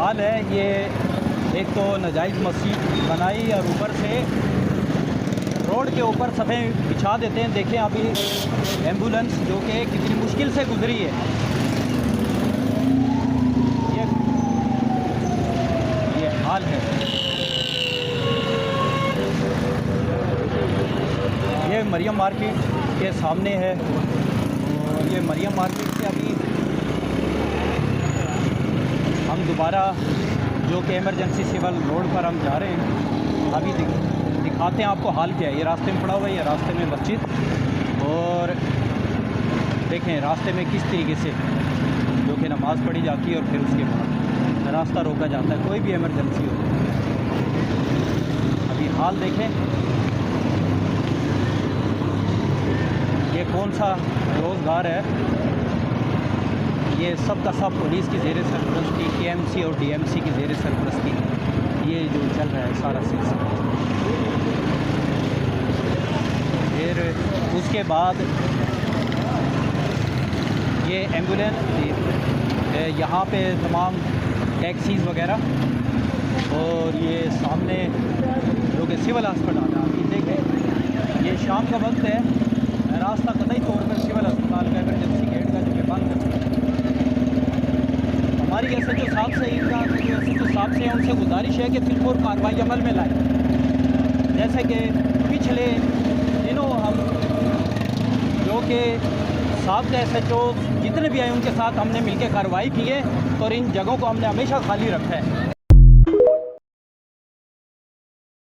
हाल है। ये एक तो नाजायज़ मस्जिद बनाई और ऊपर से रोड के ऊपर सफ़ेद बिछा देते हैं। देखें अभी एम्बुलेंस जो कि कितनी मुश्किल से गुजरी है। ये हाल है। ये मरियम मार्केट के सामने है और ये मरियम मार्केट से अभी हम दोबारा जो कि इमरजेंसी सिविल रोड पर हम जा रहे हैं। अभी दिखाते हैं आपको हाल क्या है। ये रास्ते में पड़ा हुआ है, ये रास्ते में मस्जिद और देखें रास्ते में किस तरीके से जो कि नमाज़ पढ़ी जाती है और फिर उसके बाद रास्ता रोका जाता है कोई भी इमरजेंसी हो। अभी हाल देखें, ये कौन सा रोज़गार है। ये सब का सब पुलिस की ज़ेर सरपरस्ती, KMC और DMC की ज़ेर सरपरस्ती ये जो चल रहा है सारा सिलसिला। फिर उसके बाद ये एम्बुलेंस यहाँ पे तमाम टैक्सीज़ वगैरह और ये सामने जो कि सिविल अस्पताल है। अभी देखें ये शाम का वक्त है, रास्ता कतई तौर पर सिविल अस्पताल का इमरजेंसी गेट का जो कि बंद है। हमारी SHO साहब से इनका जो SHO साहब से उनसे गुजारिश है कि फिर और कार्रवाई अमल में लाएँ। जैसे कि पिछले दिनों हम जो कि साहब के SHO जितने भी आए उनके साथ हमने मिलकर कार्रवाई की है और इन जगहों को हमने हमेशा खाली रखा है।